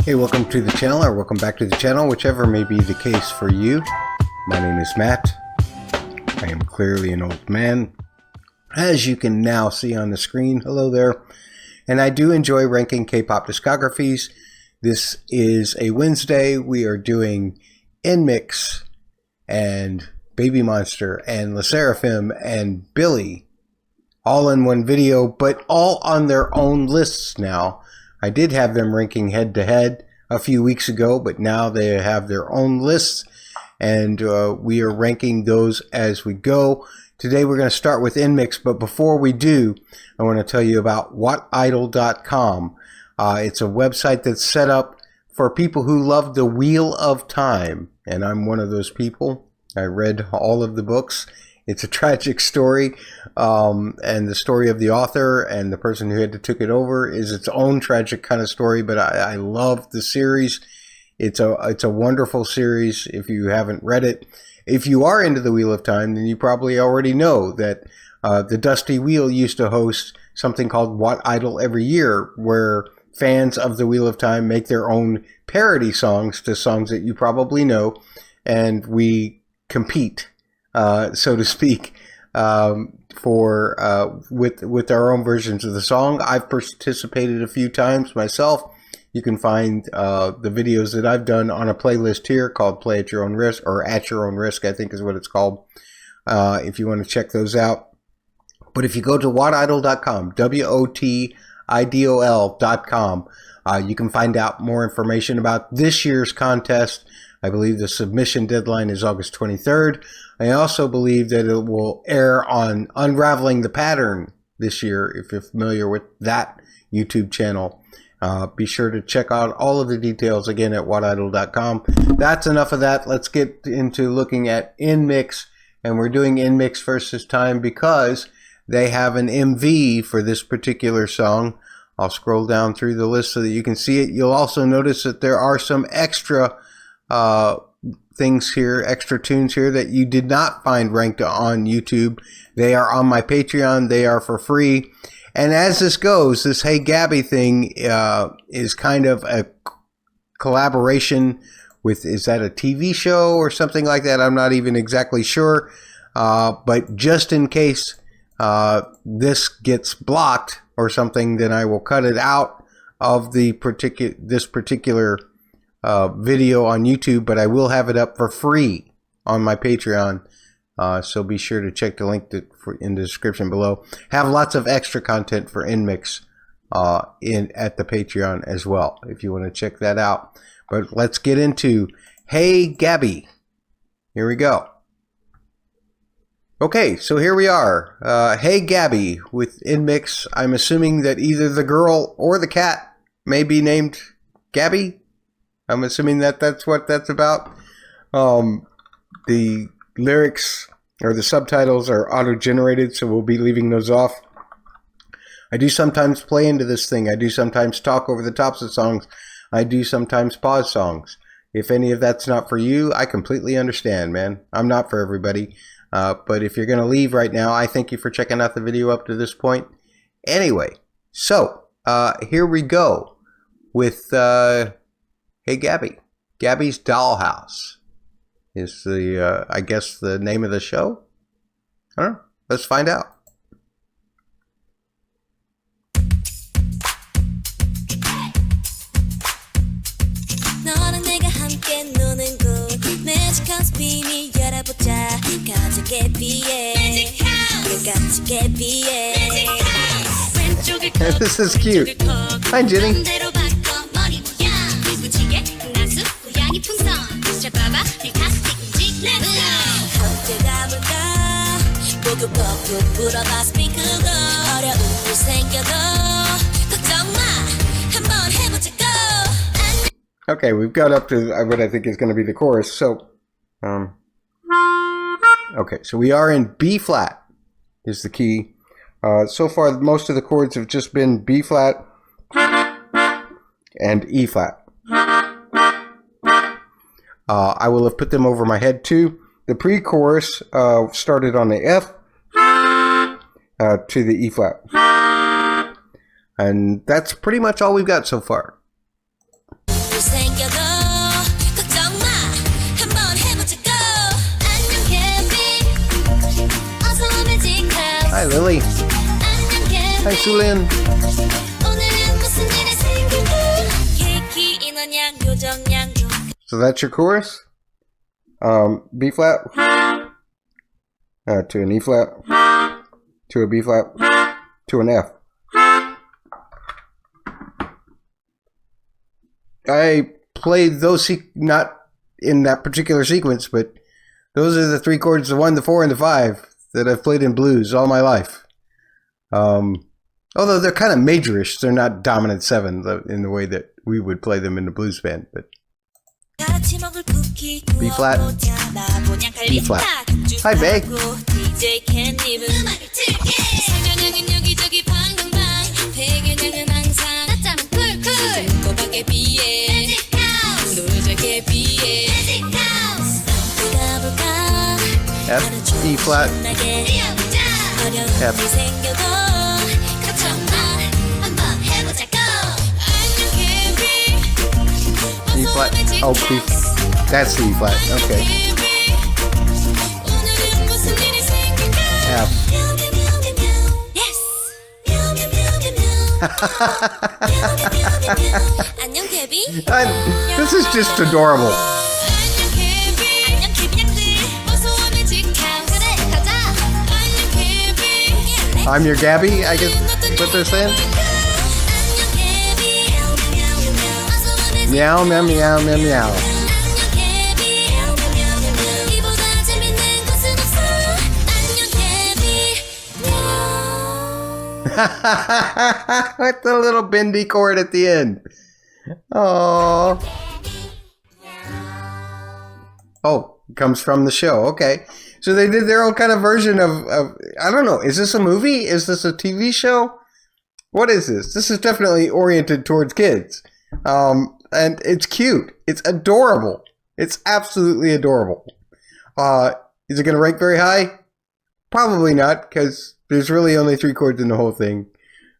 Hey, welcome to the channel, or welcome back to the channel, whichever may be the case for you. My name is Matt. I am clearly an old man, as you can now see on the screen. Hello there. And I do enjoy ranking K-pop discographies. This is a Wednesday. We are doing NMIXX and BABYMONSTER and Sserafim and Billlie all in one video, but all on their own lists now. I did have them ranking head to head a few weeks ago, but now they have their own lists, and we are ranking those as we go. Today we're going to start with NMIXX, but before we do, I want to tell you about whatidol.com. It's a website that's set up for people who love the Wheel of Time, and I'm one of those people. I read all of the books. It's a tragic story, and the story of the author and the person who had to took it over is its own tragic kind of story, but I love the series. It's a wonderful series if you haven't read it. If you are into the Wheel of Time, then you probably already know that the Dusty Wheel used to host something called What Idol every year, where fans of the Wheel of Time make their own parody songs to songs that you probably know, and we compete, so to speak, with our own versions of the song. I've participated a few times myself. You can find the videos that I've done on a playlist here called Play at Your Own Risk, or At Your Own Risk, I think is what it's called, if you want to check those out. But if you go to whatidol.com, WOTIDOL.com, you can find out more information about this year's contest. I believe the submission deadline is August 23rd. I also believe that it will air on Unraveling the Pattern this year, if you're familiar with that YouTube channel. Be sure to check out all of the details again at whatidol.com. That's enough of that. Let's get into looking at NMIXX, and we're doing NMIXX first this time because they have an MV for this particular song. I'll scroll down through the list so that you can see it. You'll also notice that there are some extra things here, extra tunes here that you did not find ranked on YouTube. They are on my Patreon. They are for free. And as this goes, this Hey Gabby thing is kind of a collaboration with, is that a TV show or something like that? I'm not even exactly sure. But just in case this gets blocked or something, then I will cut it out of the this particular video on YouTube, but I will have it up for free on my Patreon. So be sure to check the link in the description below. Have lots of extra content for NMIXX at the Patreon as well, if you want to check that out. But let's get into Hey Gabby. Here we go. Okay, so here we are. Hey Gabby with NMIXX. I'm assuming that either the girl or the cat may be named Gabby. I'm assuming that that's what that's about. The lyrics or the subtitles are auto-generated, so we'll be leaving those off. I do sometimes play into this thing. I do sometimes talk over the tops of songs. I do sometimes pause songs. If any of that's not for you, I completely understand, man. I'm not for everybody. But if you're going to leave right now, I thank you for checking out the video up to this point. Anyway, so here we go with Hey Gabby. Gabby's Dollhouse is the, I guess, the name of the show? I don't know. Let's find out. This is cute. Hi, Jenny. Okay, we've got up to what I think is going to be the chorus. So, okay, so we are in B flat is the key. So far, most of the chords have just been B flat and E flat. I will have put them over my head too. The pre-chorus started on the F to the E flat. And that's pretty much all we've got so far. Hi, Lily. Hi, Sulin. So that's your chorus? B flat to an E flat to a B flat to an F. I played those not in that particular sequence, but those are the three chords: the 1, the 4, and the 5 that I've played in blues all my life. Although they're kind of majorish, they're not dominant 7 in the way that we would play them in the blues band. But B flat, B flat. Hi, Bay. F, E flat, F. E flat. Oh, B. That's the E flat. Okay. F. This is just adorable. I'm your Gabby, I guess what they're saying. Meow, meow, meow, meow, meow. With the little bendy chord at the end. Oh. Oh, it comes from the show. Okay. So they did their own kind of version of I don't know, is this a movie? Is this a TV show? What is this? This is definitely oriented towards kids. And it's cute. It's adorable. It's absolutely adorable. Is it going to rank very high? Probably not, because there's really only 3 chords in the whole thing.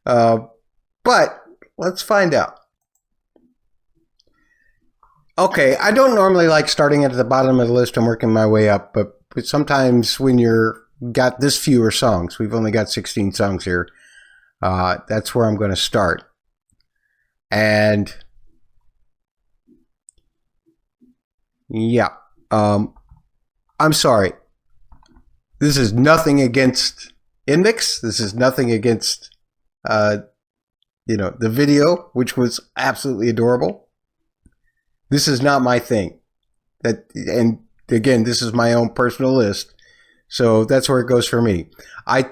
But let's find out. Okay, I don't normally like starting at the bottom of the list and working my way up, but sometimes when you're got this fewer songs, we've only got 16 songs here, that's where I'm going to start. And yeah, I'm sorry. This is nothing against NMIXX. This is nothing against, the video, which was absolutely adorable. This is not my thing. And again, this is my own personal list, so that's where it goes for me. I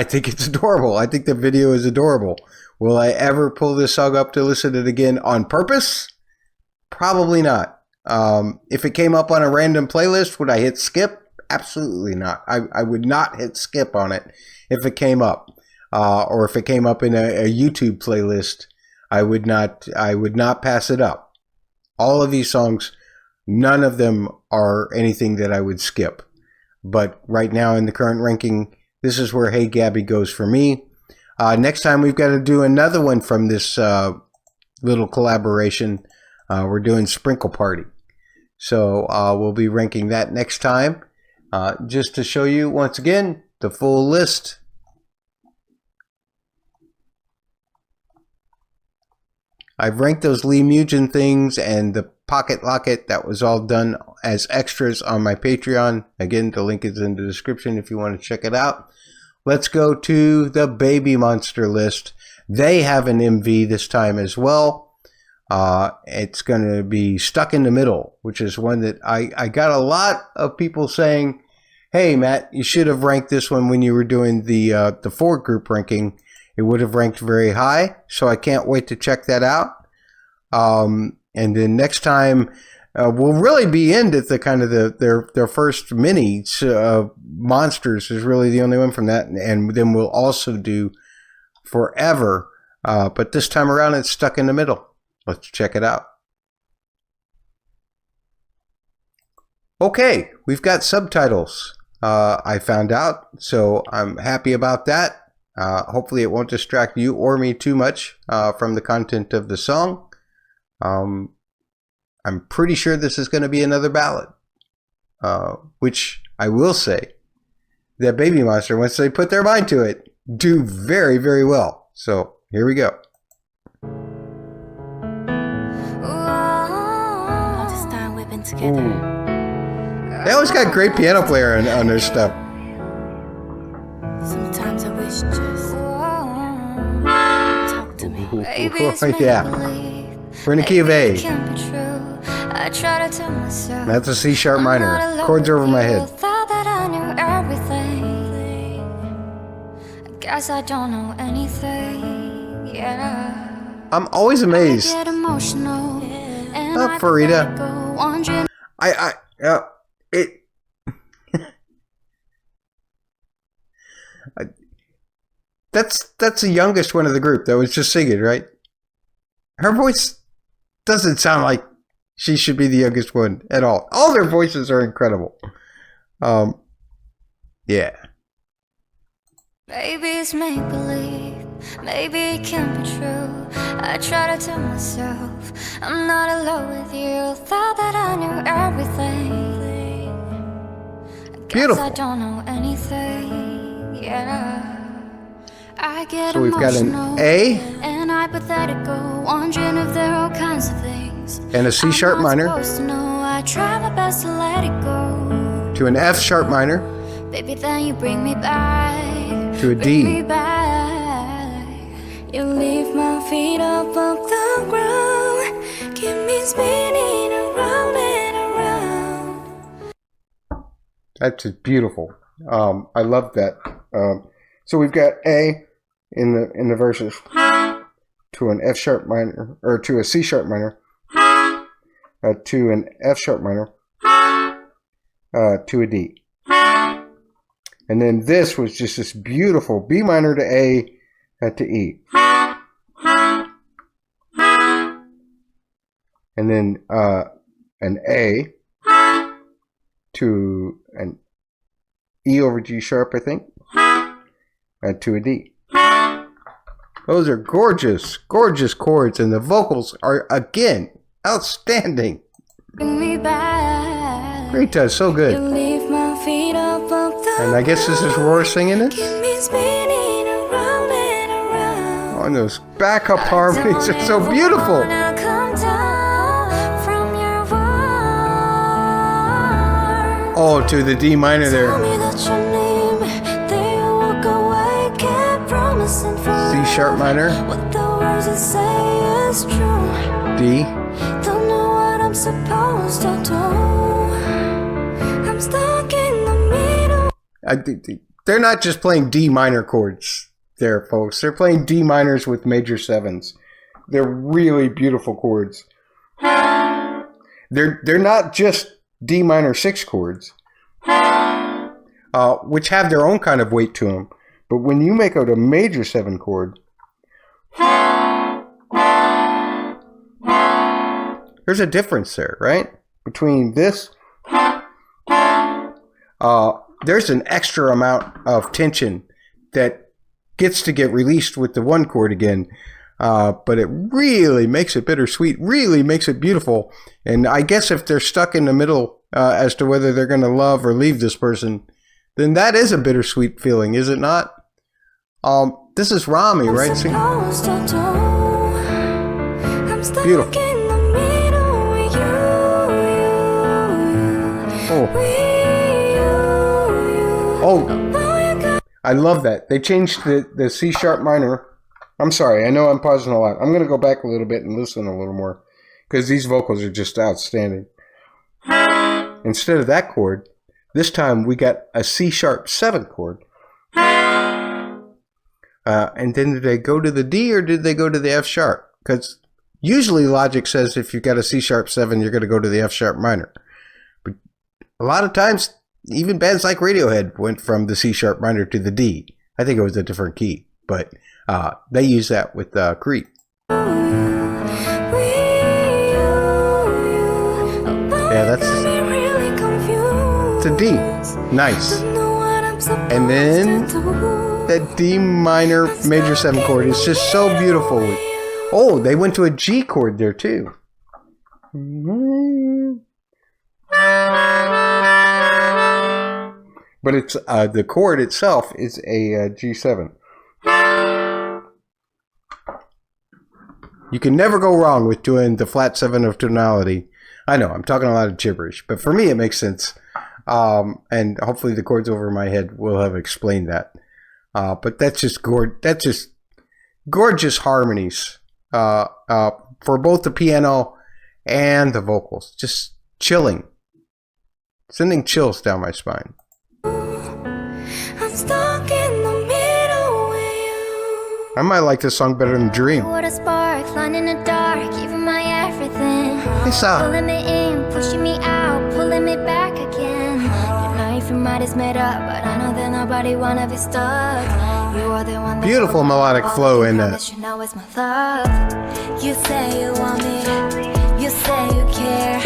think it's adorable. I think the video is adorable. Will I ever pull this song up to listen to it again on purpose? Probably not. If it came up on a random playlist, would I hit skip? Absolutely not. I would not hit skip on it if it came up, or if it came up in a YouTube playlist. I would not pass it up. All of these songs, none of them are anything that I would skip. But right now in the current ranking, this is where Hey Gabby goes for me. Next time we've got to do another one from this little collaboration. We're doing Sprinkle Party. So we'll be ranking that next time. Just to show you once again the full list. I've ranked those Lee Mugen things and the Pocket Locket. That was all done as extras on my Patreon. Again, the link is in the description if you want to check it out. Let's go to the Baby Monster list. They have an MV this time as well. It's going to be Stuck in the Middle, which is one that I got a lot of people saying, hey, Matt, you should have ranked this one when you were doing the 4 group ranking. It would have ranked very high, so I can't wait to check that out. And then next time, we'll really be into the kind of their first mini. Monsters is really the only one from that, and then we'll also do Forever. But this time around, it's Stuck in the Middle. Let's check it out. Okay, we've got subtitles. I found out, so I'm happy about that. Hopefully it won't distract you or me too much from the content of the song. I'm pretty sure this is going to be another ballad, which I will say, that Baby Monster, once they put their mind to it, do very, very well. So here we go. They always got great piano player on their stuff. Sometimes I wish just talk to me. Yeah. We're in the key of A. I try to tell myself that's a C sharp minor. Chords over my head. Thought that I knew everything. I guess I don't know anything. Yeah. I'm always amazed. I get emotional. Oh, Farida. That's the youngest one of the group that was just singing, right? Her voice doesn't sound like she should be the youngest one at all. All their voices are incredible. Yeah. Maybe it's make-believe, maybe it can't be true. I try to tell myself I'm not alone with you. Thought that I knew everything. I guess Beautiful. I don't know anything. Yeah. I get So we've got an emotional A and hypothetical, wondering if there are all kinds of things. and a C sharp I'm not minor supposed to know. I try my best to let it go. to an F sharp minor Baby, then you bring me back. to a Bring me D. back. You leave my feet up the ground. Keep me spinning around and around. That's just beautiful. I love that. So we've got A in the verses to an F sharp minor, or to a C sharp minor, to an F sharp minor, to a D. And then this was just this beautiful B minor to A to E. And then an A to an E over G sharp, I think, to a D. Those are gorgeous, gorgeous chords, and the vocals are, again, outstanding. Bring me back. Great touch, so good. You leave my feet up the And I guess this is Roar singing it. Keep me spinning around and around. Oh, and those backup harmonies are so beautiful. Oh, to the D minor there. C sharp minor. D. Don't know what I'm supposed to do. I'm stuck in the middle. They're not just playing D minor chords there, folks. They're playing D minors with major sevens. They're really beautiful chords. They're not just D minor 6 chords, which have their own kind of weight to them. But when you make out a major 7 chord, there's a difference there, right? Between this, there's an extra amount of tension that gets to get released with the 1 chord again. But it really makes it bittersweet, really makes it beautiful. And I guess if they're stuck in the middle as to whether they're going to love or leave this person, then that is a bittersweet feeling, is it not? This is Rami, right? Beautiful. Oh, I love that. They changed the C sharp minor. I'm sorry, I know I'm pausing a lot. I'm going to go back a little bit and listen a little more, because these vocals are just outstanding. Instead of that chord, this time we got a C sharp 7 chord. And then did they go to the D or did they go to the F sharp? Because usually logic says if you've got a C sharp 7, you're going to go to the F sharp minor. But a lot of times, even bands like Radiohead went from the C sharp minor to the D. I think it was a different key, but they use that with Creep. Yeah, that's it's a D. Nice. And then that D minor major 7 chord is just so beautiful. Oh, they went to a G chord there too. but it's the chord itself is a G7. You can never go wrong with doing the flat 7 of tonality. I know I'm talking a lot of gibberish, but for me it makes sense. And hopefully the chords over my head will have explained that. But that's just gorgeous harmonies for both the piano and the vocals. Just chilling, sending chills down my spine. I'm stuck in the middle with you. I might like this song better than Dream. What a spark, flying in the dark, giving my everything. Hey, Sa. Pulling me in, pushing me out, pulling me back again. You know if your mind is made up, but I know that nobody wanna be stuck. You are the one. Beautiful melodic flow in that. You know it's my love. You say you want me, you say you care.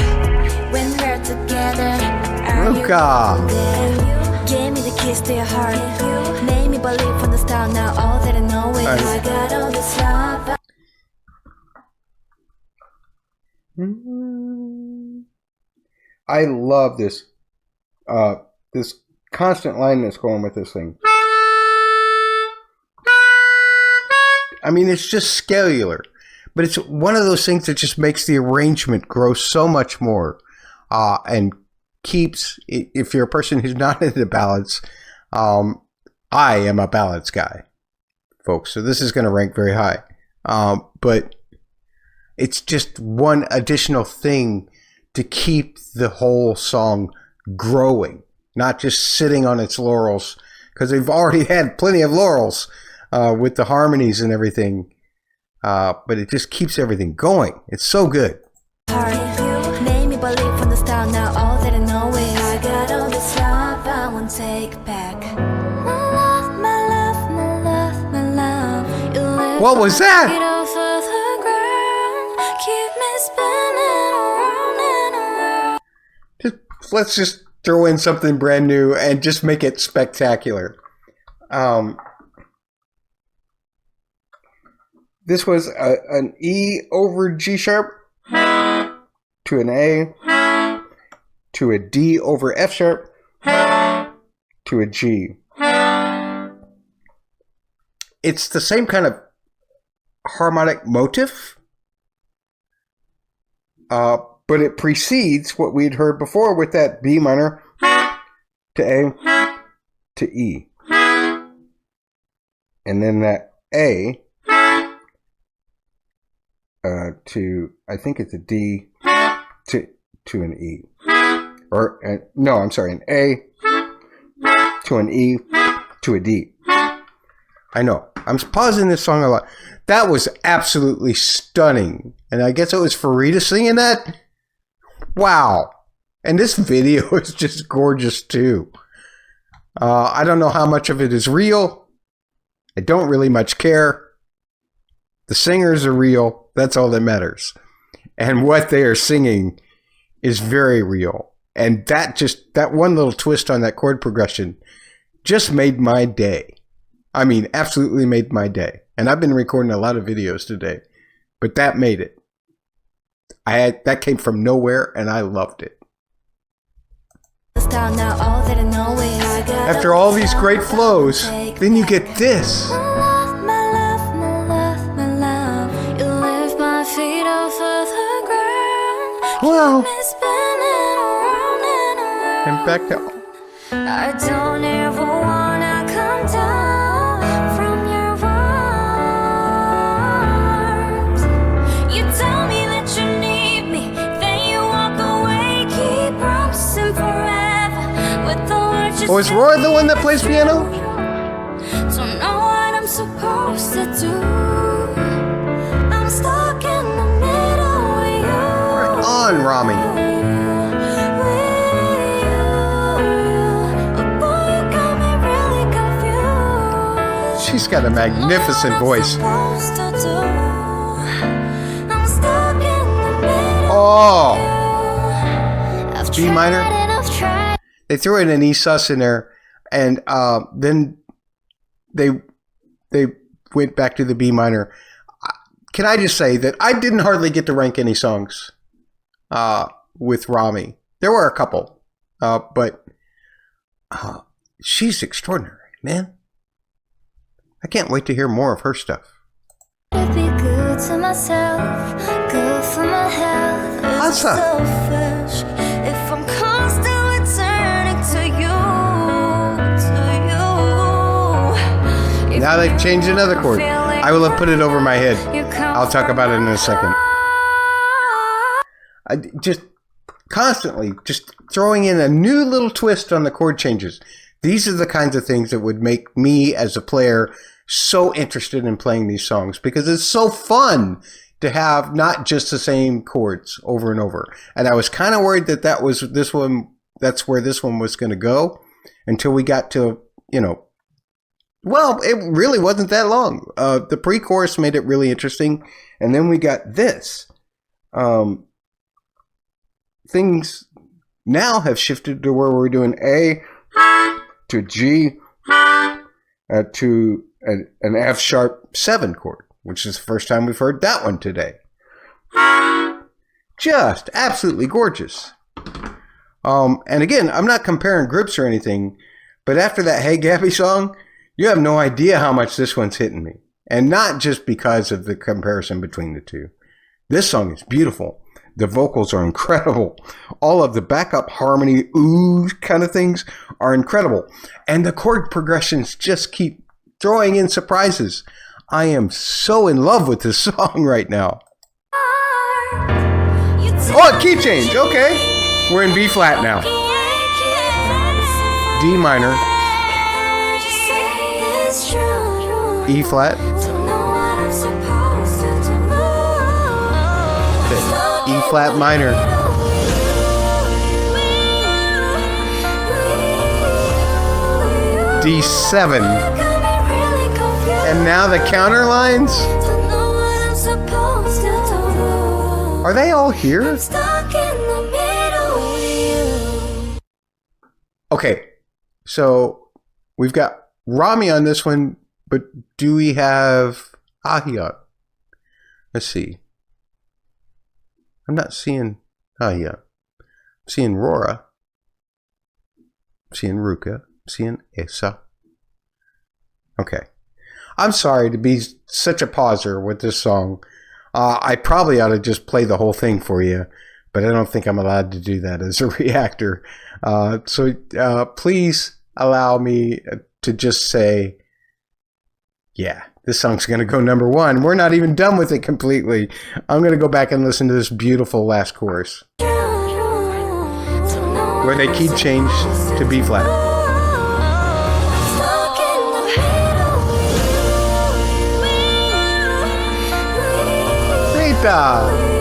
When we're together, Ruka. gave me the keys to your heart. Made me believe from the start. Now all that I know is I got all this love. I love this this constant line that's going with this thing. I mean, it's just scalular, but it's one of those things that just makes the arrangement grow so much more, and keeps, if you're a person who's not into ballads, I am a ballads guy, folks, so this is going to rank very high, but it's just one additional thing to keep the whole song growing, not just sitting on its laurels, because they've already had plenty of laurels with the harmonies and everything, but it just keeps everything going. It's so good. Made me believe from the start. Now all that I know is I got all this love I won't take back. My love, my love, my love, my love. You lift What was my that? feet off of the ground. Keep me spinning around and around. Let's just throw in something brand new and just make it spectacular. This was an E over G sharp to an A to a D over F sharp to a G. It's the same kind of harmonic motif, but it precedes what we'd heard before with that B minor to A to E. And then that A to, I think it's a D to an E. Or, no, I'm sorry, an A to an E to a D. I know, I'm pausing this song a lot. That was absolutely stunning. And I guess it was Farida singing that? Wow. And this video is just gorgeous too. I don't know how much of it is real. I don't really much care. The singers are real. That's all that matters. And what they are singing is very real. And that one little twist on that chord progression just made my day. I mean, absolutely made my day. And I've been recording a lot of videos today, but that made it. That came from nowhere, and I loved it. After all these great flows, then you get this. Wow. And back to... I don't ever wanna come down from your arms. You tell me that you need me, then you walk away, keep promising forever with the words you say. Oh, is Roy the one that plays piano? Don't know what I'm supposed to do. I'm stuck in the middle with you. Right on, Rami. She's got a magnificent voice. Oh, B minor. They threw in an E sus in there, and then they went back to the B minor. Can I just say that I didn't hardly get to rank any songs with Rami. There were a couple, but she's extraordinary, man. I can't wait to hear more of her stuff. I'd be good to myself, good for my health. It's selfish if I'm constantly turning to you, Now they've changed another chord. I will have put it over my head. I'll talk about it in a second. I just constantly just throwing in a new little twist on the chord changes. These are the kinds of things that would make me as a player so interested in playing these songs, because it's so fun to have not just the same chords over and over. And I was kind of worried that that's where this one was going to go, until we got to, well, it really wasn't that long. The pre-chorus made it really interesting. And then we got this. Things now have shifted to where we're doing A to G to an F sharp 7 chord, which is the first time we've heard that one today. Just absolutely gorgeous. And again, I'm not comparing groups or anything, but after that Hey Gabby song, you have no idea how much this one's hitting me. And not just because of the comparison between the two. This song is beautiful. The vocals are incredible. All of the backup harmony, ooh kind of things are incredible. And the chord progressions just keep throwing in surprises. I am so in love with this song right now. Oh, key change. Okay. We're in B flat now. D minor. E flat. E flat minor. D7. And now the counter lines? Are they all here? Okay, so we've got Rami on this one, but do we have Ahiyat? Let's see. I'm not seeing Ahiyat. I'm seeing Rora. I'm seeing Ruka. I'm seeing Esa. Okay. I'm sorry to be such a pauser with this song. I probably ought to just play the whole thing for you, but I don't think I'm allowed to do that as a reactor. So please allow me to just say, yeah, this song's going to go number 1. We're not even done with it completely. I'm going to go back and listen to this beautiful last chorus, where they key change to B flat. Rita!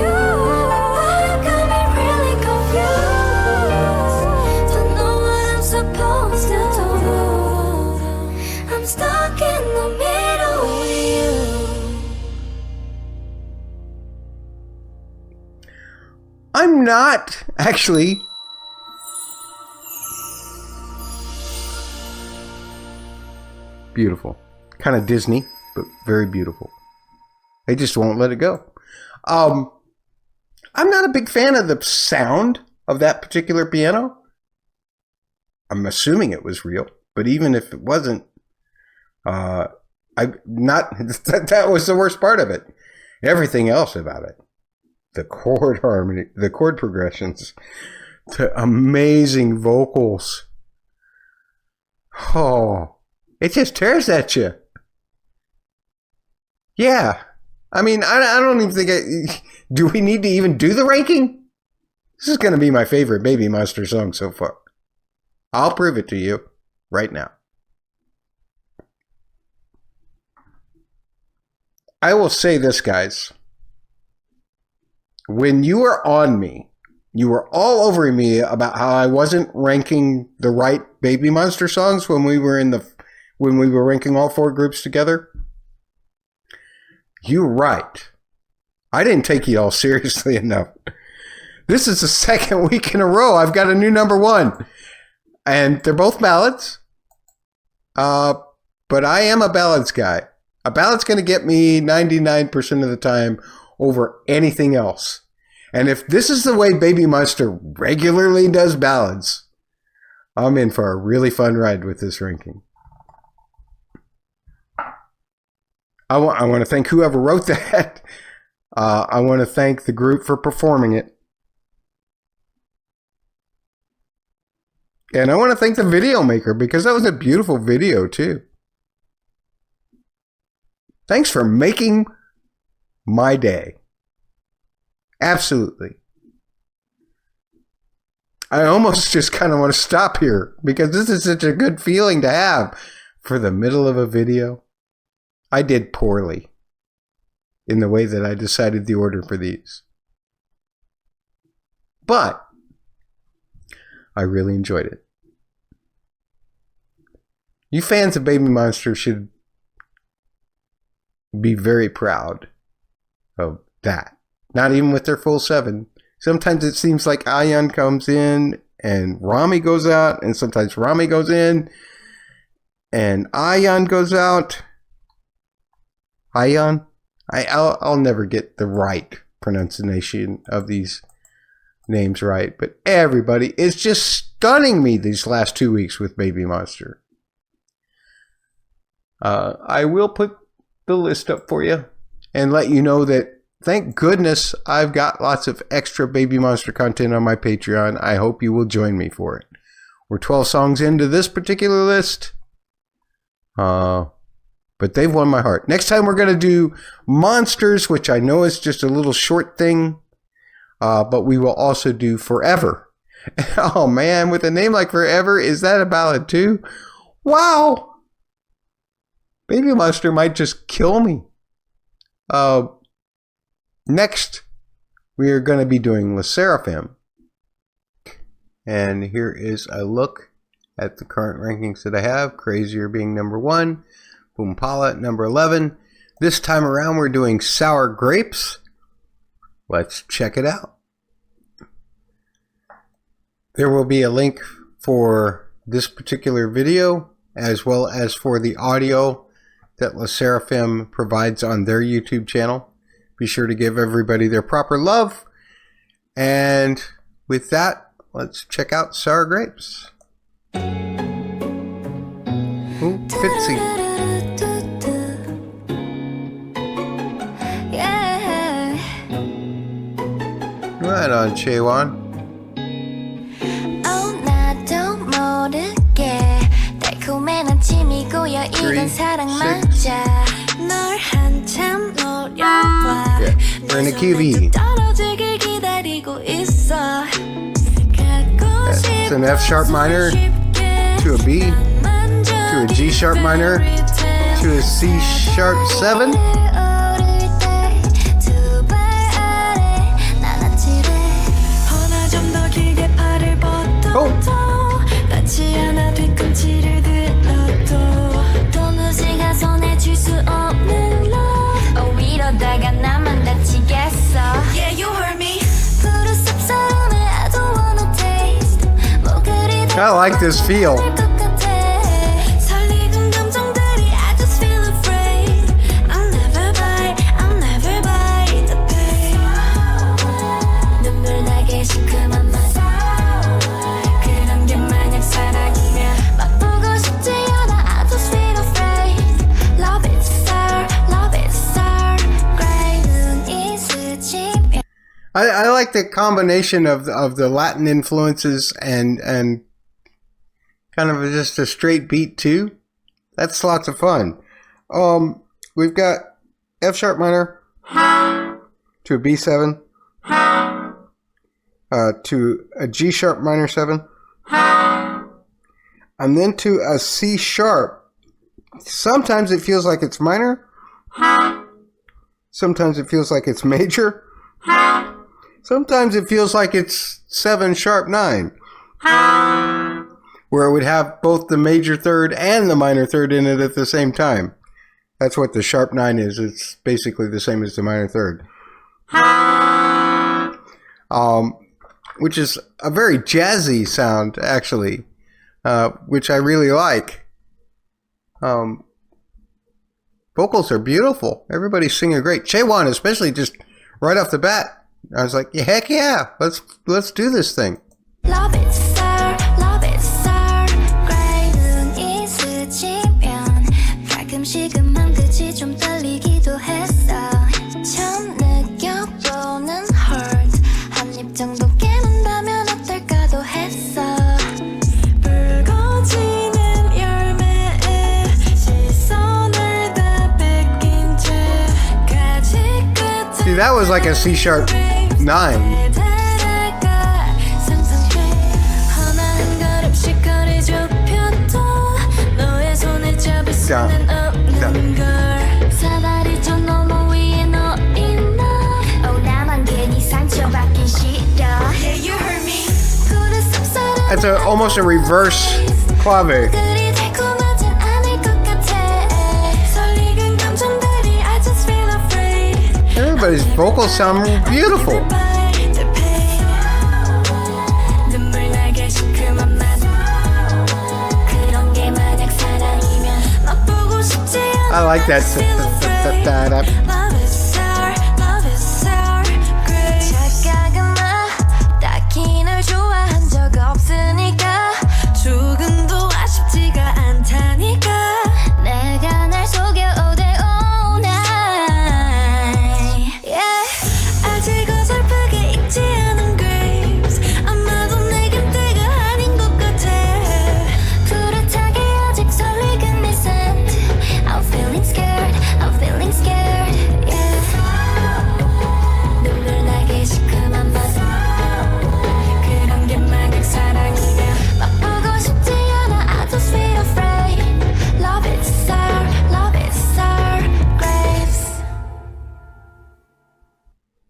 I'm not actually. Beautiful. Kind of Disney, but very beautiful. They just won't let it go. I'm not a big fan of the sound of that particular piano. I'm assuming it was real, but even if it wasn't, that was the worst part of it. Everything else about it. The chord harmony, the chord progressions, the amazing vocals. Oh, it just tears at you. Yeah. I mean, I don't even think do we need to even do the ranking? This is going to be my favorite Baby Monster song so far. I'll prove it to you right now. I will say this, guys. When you were on me, you were all over me about how I wasn't ranking the right Baby Monster songs when we were ranking all 4 groups together. You're right. I didn't take you all seriously enough. This is the second week in a row I've got a new number 1. And they're both ballads. But I am a ballads guy. A ballad's going to get me 99% of the time over anything else. And if this is the way Baby Monster regularly does ballads, I'm in for a really fun ride with this ranking. I want to thank whoever wrote that. I want to thank the group for performing it. And I want to thank the video maker because that was a beautiful video too. Thanks for making my day. Absolutely. I almost just kind of want to stop here because this is such a good feeling to have for the middle of a video. I did poorly in the way that I decided the order for these. But I really enjoyed it. You fans of Baby Monster should be very proud of that. Not even with their full 7. Sometimes it seems like Ayan comes in and Rami goes out, and sometimes Rami goes in and Ayan goes out. Ayan? I'll never get the right pronunciation of these names right, but everybody is just stunning me these last 2 weeks with Baby Monster. I will put the list up for you and let you know that thank goodness I've got lots of extra Baby Monster content on my Patreon. I hope you will join me for it. We're 12 songs into this particular list. But they've won my heart. Next time we're going to do Monsters, which I know is just a little short thing. But we will also do Forever. Oh man, with a name like Forever, is that a ballad too? Wow! Baby Monster might just kill me. Next, we are going to be doing Sserafim. And here is a look at the current rankings that I have. Crazier being number 1. Boompala at number 11. This time around we're doing Sour Grapes. Let's check it out. There will be a link for this particular video as well as for the audio that Sserafim provides on their YouTube channel. Be sure to give everybody their proper love. And with that, let's check out Sour Grapes. Ooh, Fitzy. Right on, Chaewon. We're in a QV. It's an F sharp minor to a B to a G sharp minor to a C sharp 7. Oh. Yeah, you heard me. I like this feel. I like the combination of the Latin influences and kind of just a straight beat too. That's lots of fun. We've got F sharp minor to a B7 to a G sharp minor 7 and then to a C sharp. Sometimes it feels like it's minor. Sometimes it feels like it's major. Sometimes it feels like it's 7 sharp 9, where it would have both the major third and the minor third in it at the same time. That's what the sharp 9 is. It's basically the same as the minor third. Which is a very jazzy sound, actually, which I really like. Vocals are beautiful. Everybody's singing great. Chaewon, especially, just right off the bat. I was like, yeah, heck yeah, let's do this thing. Love it, sir. Love it, sir. that was like a C sharp 9. Down, down. That's almost a reverse clave. Everybody's vocals sound beautiful. I like that.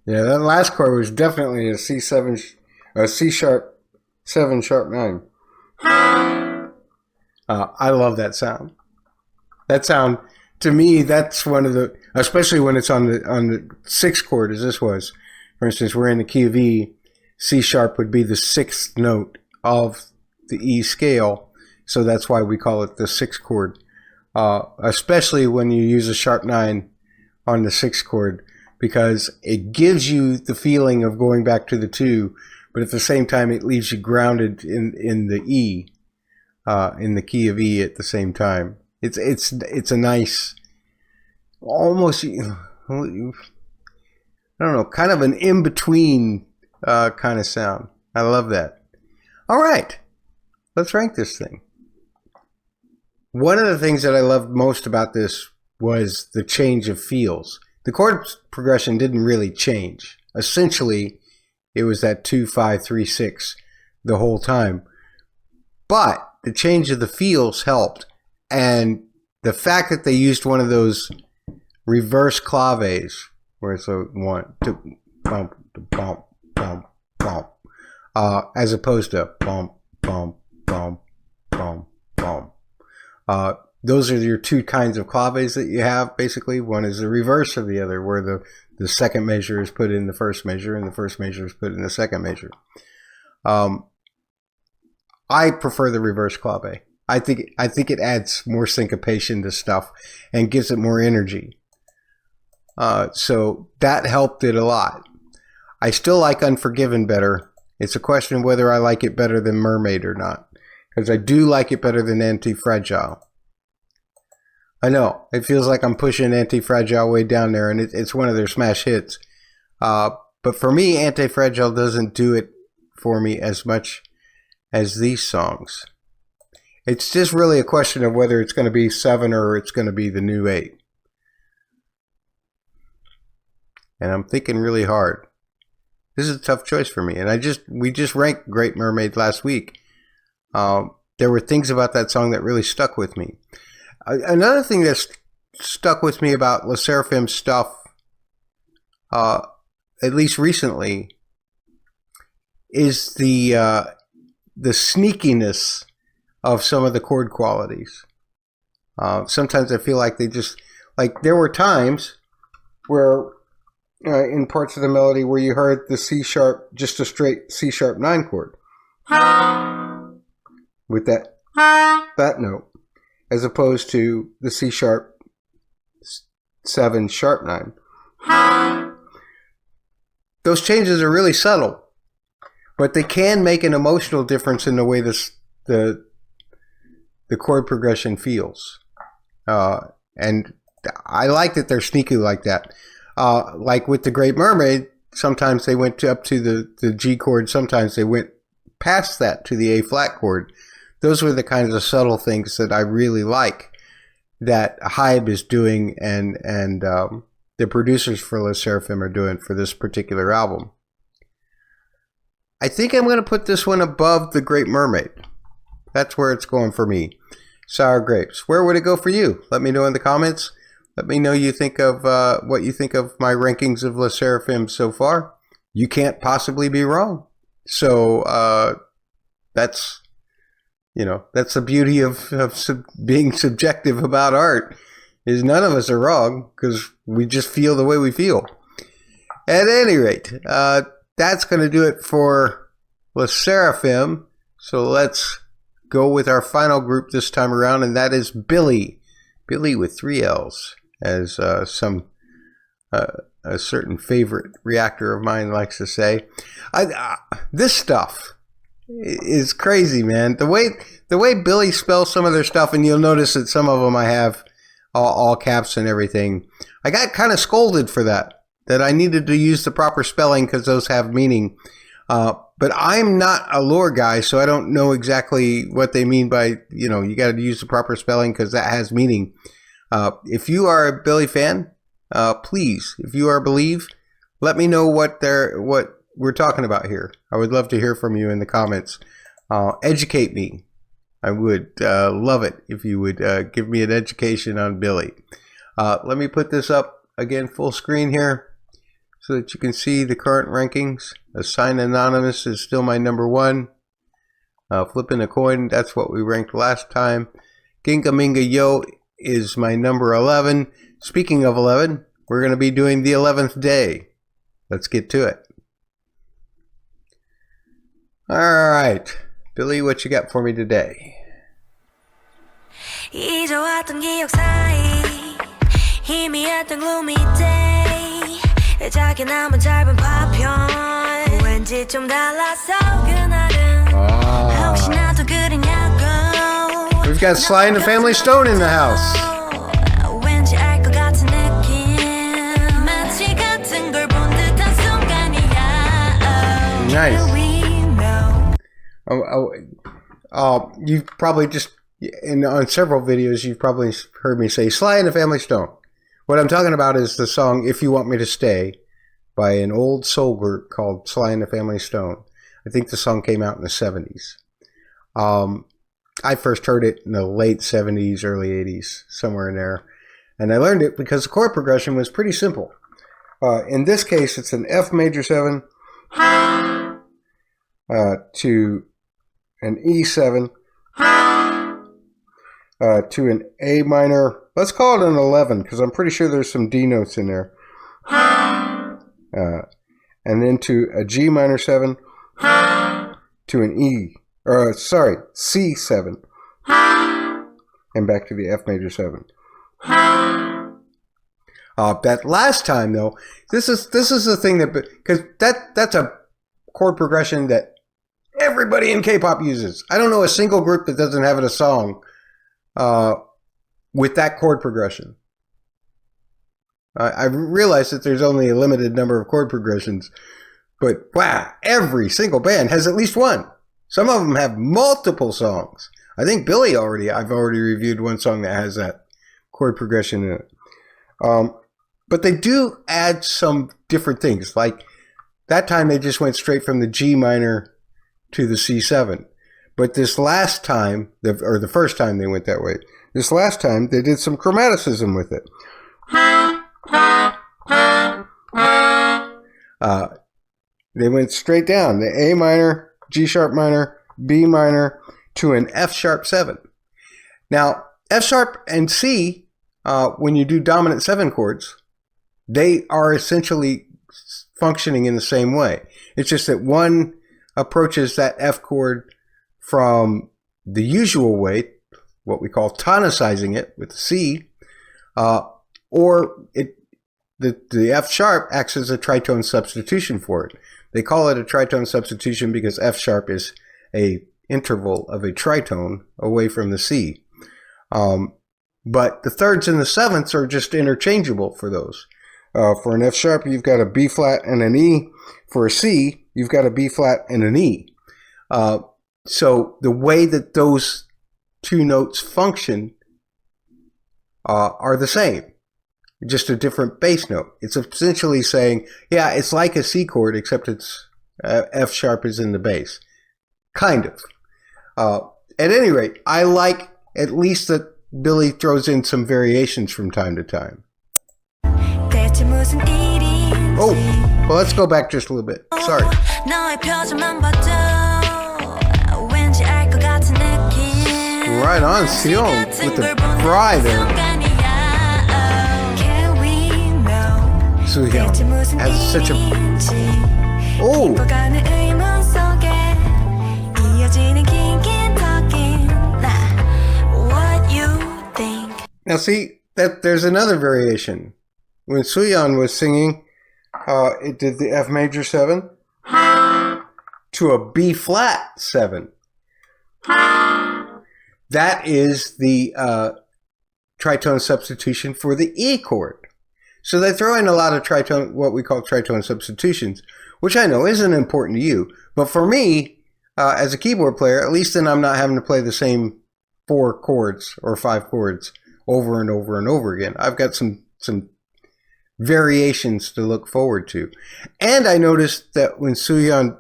Yeah, that last chord was definitely a C7, a C sharp 7 sharp 9. I love that sound. That sound, to me, that's one of the, especially when it's on the 6th chord, as this was. For instance, we're in the key of E. C sharp would be the 6th note of the E scale, so that's why we call it the 6th chord. Especially when you use a sharp 9 on the 6th chord, because it gives you the feeling of going back to the 2, but at the same time it leaves you grounded in the E, in the key of E at the same time. It's a nice, almost, I don't know, kind of an in-between kind of sound. I love that. All right, let's rank this thing. One of the things that I loved most about this was the change of feels. The chord progression didn't really change. Essentially, it was that 2, 5, 3, 6 the whole time. But the change of the feels helped. And the fact that they used one of those reverse claves, where it's a 1, 2, bump, bump, bump, bump, as opposed to bump, bump, bump, bump, bump. Those are your two kinds of claves that you have, basically. One is the reverse of the other, where the second measure is put in the first measure and the first measure is put in the second measure. I prefer the reverse clave. I think it adds more syncopation to stuff and gives it more energy. So that helped it a lot. I still like Unforgiven better. It's a question of whether I like it better than Mermaid or not, because I do like it better than Anti-Fragile. I know, it feels like I'm pushing Anti-Fragile way down there, and it's one of their smash hits. But for me, Anti-Fragile doesn't do it for me as much as these songs. It's just really a question of whether it's going to be 7 or it's going to be the new 8. And I'm thinking really hard. This is a tough choice for me. And we just ranked Great Mermaid last week. There were things about that song that really stuck with me. Another thing that's stuck with me about Le Sserafim's stuff, at least recently, is the sneakiness of some of the chord qualities. Sometimes I feel like they just, like, there were times where in parts of the melody where you heard the C sharp, just a straight C sharp 9 chord with that note, as opposed to the C sharp 7 sharp 9. Those changes are really subtle, but they can make an emotional difference in the way the chord progression feels. And I like that they're sneaky like that. Like with the Great Mermaid, sometimes they went up to the G chord, sometimes they went past that to the A flat chord. Those were the kinds of subtle things that I really like that Hybe is doing and the producers for Les Sserafim are doing for this particular album. I think I'm going to put this one above The Great Mermaid. That's where it's going for me. Sour Grapes. Where would it go for you? Let me know in the comments. Let me know what you think of my rankings of Les Sserafim so far. You can't possibly be wrong. So that's the beauty of being subjective about art, is none of us are wrong because we just feel the way we feel. At any rate, that's going to do it for Les Sserafim. So let's go with our final group this time around, and that is Billlie. Billlie with 3 L's, as a certain favorite reactor of mine likes to say. This stuff is crazy, man. The way Billlie spells some of their stuff, and you'll notice that some of them I have all caps and everything. I got kind of scolded for that I needed to use the proper spelling because those have meaning. But I'm not a lore guy, so I don't know exactly what they mean by, you got to use the proper spelling because that has meaning. If you are a Billlie fan, please, if you are Believe, let me know what we're talking about here. I would love to hear from you in the comments. Educate me. I would love it if you would give me an education on Billlie. Let me put this up again full screen here so that you can see the current rankings. Assign Anonymous is still my number 1. Flipping a Coin, that's what we ranked last time. Ginga Minga Yo is my number 11. Speaking of 11, we're going to be doing the 11th day. Let's get to it. Alright, Billlie, what you got for me today? 잊어왔던 기억 사이 희미했던 gloomy day 작게 남은 짧은 파편 왠지 좀 달랐어 그날은 혹시나 또 그랬냐고. We've got Sly and the Family Stone in the house. 왠지 알 것 같은 느낌 마치 같은 걸 본 듯한 순간이야. Nice. You've probably just, on several videos, you've probably heard me say Sly and the Family Stone. What I'm talking about is the song If You Want Me to Stay by an old soul group called Sly and the Family Stone. I think the song came out in the 70s. I first heard it in the late 70s, early 80s, somewhere in there. And I learned it because the chord progression was pretty simple. In this case, it's an F major 7 to an E7 to an A minor. Let's call it an 11 because I'm pretty sure there's some D notes in there. And then to a G minor 7 to an C7 and back to the F major 7. That last time though, this is the thing that, because that's a chord progression that everybody in K-pop uses. I don't know a single group that doesn't have it a song with that chord progression. I realize that there's only a limited number of chord progressions, but wow, every single band has at least one. Some of them have multiple songs. I think Billlie I've already reviewed one song that has that chord progression in it. But they do add some different things. Like that time they just went straight from the G minor to the C7. But this last time, or the first time they went that way, this last time they did some chromaticism with it. They went straight down, the A minor, G sharp minor, B minor, to an F sharp 7. Now, F sharp and C, when you do dominant 7 chords, they are essentially functioning in the same way. It's just that one approaches that F chord from the usual way, what we call tonicizing it with the C, or the F sharp acts as a tritone substitution for it. They call it a tritone substitution because F sharp is a interval of a tritone away from the C. But the thirds and the sevenths are just interchangeable for those. For an F sharp, you've got a B flat and an E. For a C, you've got a B flat and an E. So the way that those two notes function are the same. just a different bass note. It's essentially saying, yeah, it's like a C chord, except it's F sharp is in the bass. Kind of. At any rate, I like at least that Billlie throws in some variations from time to time. Oh, well, let's go back just a little bit. Sorry. Right on, Sion with the cry there. Soohyung has such a... Oh! Now see, that there's another variation. When Soohyung was singing, it did the F major 7 to a B flat 7. That is the tritone substitution for the E chord. So they throw in a lot of tritone, what we call tritone substitutions, which I know isn't important to you. But for me, as a keyboard player, at least then I'm not having to play the same 4 chords or 5 chords over and over and over again. I've got some variations to look forward to. And I noticed that when Soohyung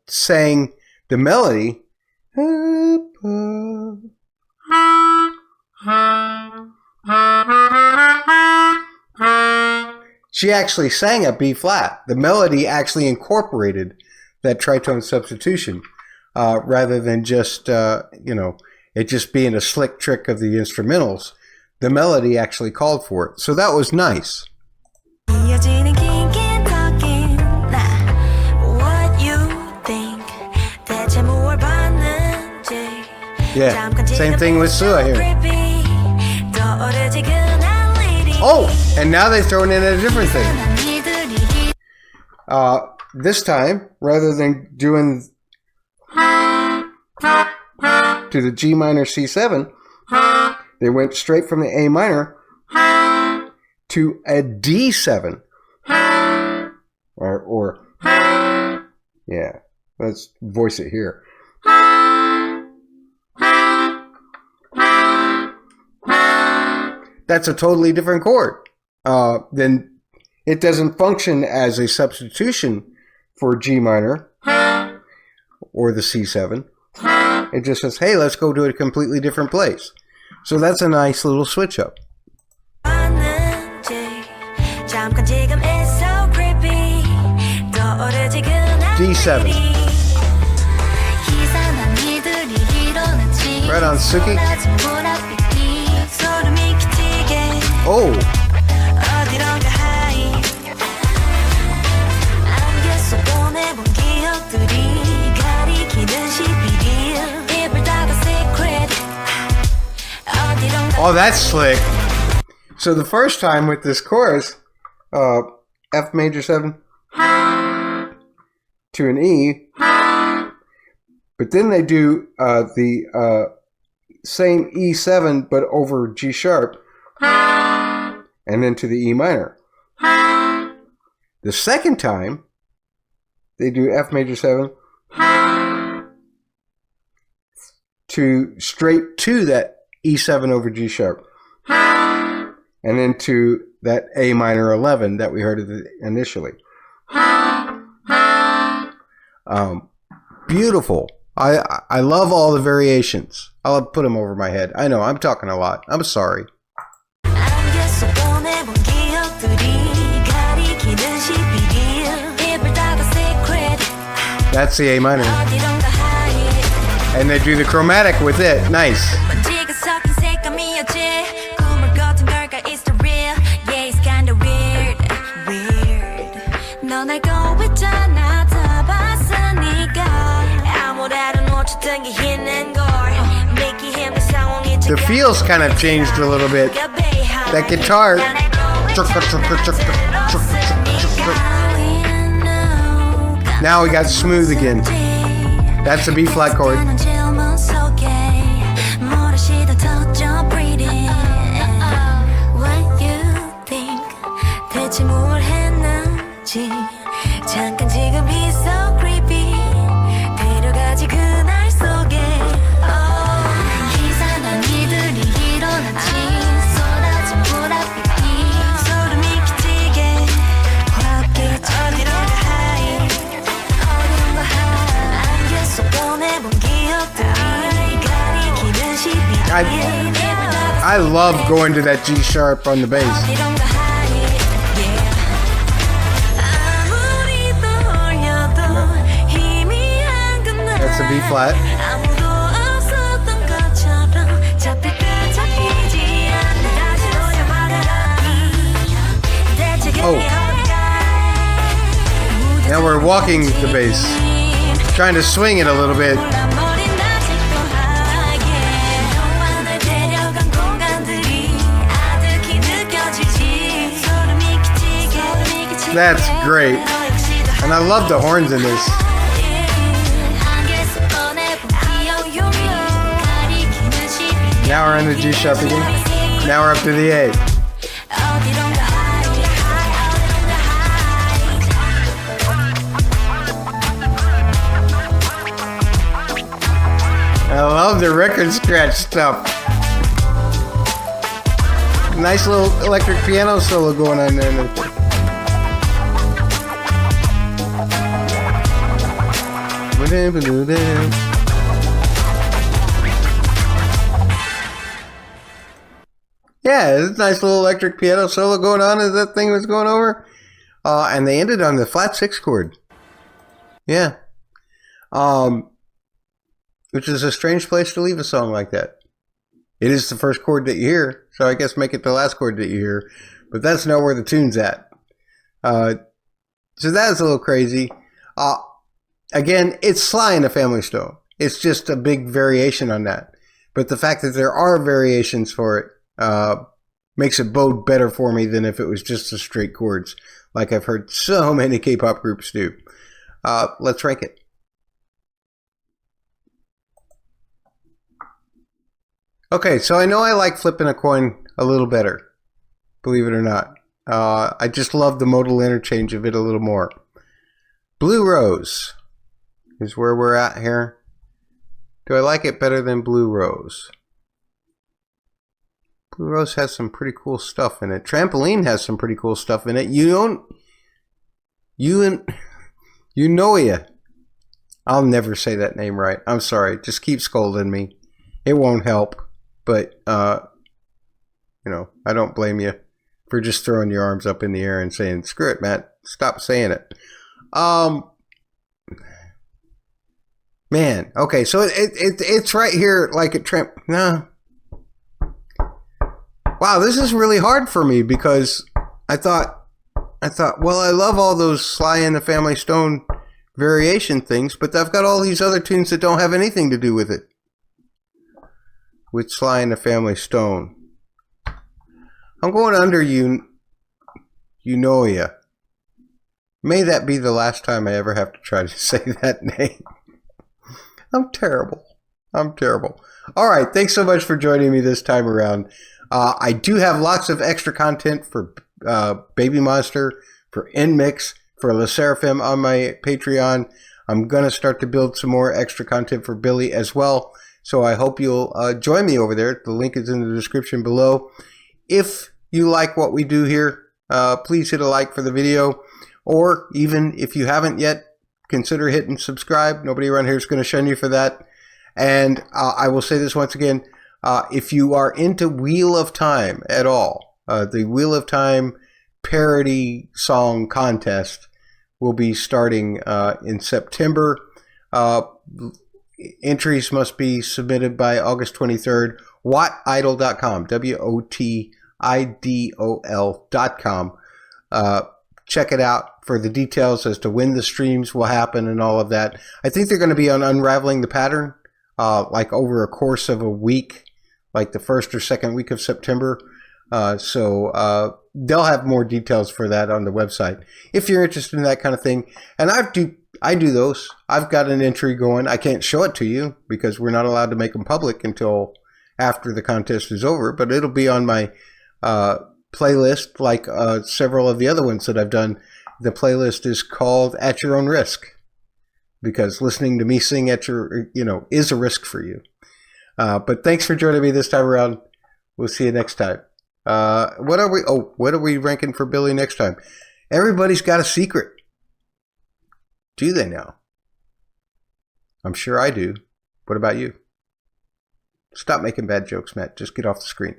sang the melody, she actually sang a B flat. The melody actually incorporated that tritone substitution rather than just, it just being a slick trick of the instrumentals. The melody actually called for it. So that was nice. Yeah, same thing with Sua here. Oh, and now they've thrown in a different thing. This time, rather than doing to the G minor C7, they went straight from the A minor to a D7. Or yeah, let's voice it here. That's a totally different chord. Then it doesn't function as a substitution for G minor or the C7. It just says, hey, let's go to a completely different place. So that's a nice little switch up. D7. Right on, Suki. Oh. Oh, that's slick. So the first time with this chorus, F major 7 to an E, but then they do the same E7 but over G sharp, and then to the E minor. The second time, they do F major 7 to straight to that E7 over G sharp, and then to that A minor 11 that we heard initially. Beautiful. I love all the variations. I'll put them over my head. I know, I'm talking a lot. I'm sorry. That's the A minor. And they do the chromatic with it. Nice. The feels kind of changed a little bit. That guitar. Now we got smooth again. That's a B flat chord. I love going to that G sharp on the bass. That's a B flat. Oh. Now we're walking the bass. Trying to swing it a little bit. That's great. And I love the horns in this. Now we're in the G sharp again. Now we're up to the A. I love the record scratch stuff. Nice little electric piano solo going on there. Yeah, it's a nice little electric piano solo going on as that thing was going over. And they ended on the flat 6 chord. Yeah. Which is a strange place to leave a song like that. It is the first chord that you hear, so I guess make it the last chord that you hear. But that's not where the tune's at. So that's a little crazy. Again, it's Sly and the Family Stone. It's just a big variation on that. But the fact that there are variations for it makes it bode better for me than if it was just the straight chords, like I've heard so many K-pop groups do. Let's rank it. Okay, so I know I like flipping a coin a little better, believe it or not. I just love the modal interchange of it a little more. Blue Rose is where we're at here. Do I like it better than Blue Rose? Blue Rose has some pretty cool stuff in it. Trampoline has some pretty cool stuff in it. I'll never say that name right. I'm sorry. Just keep scolding me. It won't help. But, you know, I don't blame you for just throwing your arms up in the air and saying, screw it, Matt. Stop saying it. Man, okay, so it's right here like a no. Wow, this is really hard for me because I thought, well, I love all those Sly and the Family Stone variation things, but I've got all these other tunes that don't have anything to do with it. With Sly and the Family Stone. I'm going under you know ya. May that be the last time I ever have to try to say that name. I'm terrible. All right, thanks so much for joining me this time around. I do have lots of extra content for Baby Monster, for NMIXX, for Sserafim on my Patreon. I'm going to start to build some more extra content for Billlie as well. So I hope you'll join me over there. The link is in the description below. If you like what we do here, please hit a like for the video. Or even if you haven't yet, consider hitting subscribe. Nobody around here is going to shun you for that. And I will say this once again. If you are into Wheel of Time at all, the Wheel of Time parody song contest will be starting in September. Entries must be submitted by August 23rd. WOTIDOL.com. WOTIDOL.com. Check it out for the details as to when the streams will happen and all of that. I think they're going to be on Unraveling the Pattern, like over a course of a week, like the first or second week of September. So they'll have more details for that on the website if you're interested in that kind of thing. And I do those. I've got an entry going. I can't show it to you because we're not allowed to make them public until after the contest is over, but it'll be on my playlist like several of the other ones that I've done. The playlist is called At Your Own Risk because listening to me sing at your, is a risk for you. But thanks for joining me this time around. We'll see you next time. What are we ranking for Billlie next time? Everybody's Got a Secret. Do they now? I'm sure I do. What about you? Stop making bad jokes, Matt. Just get off the screen.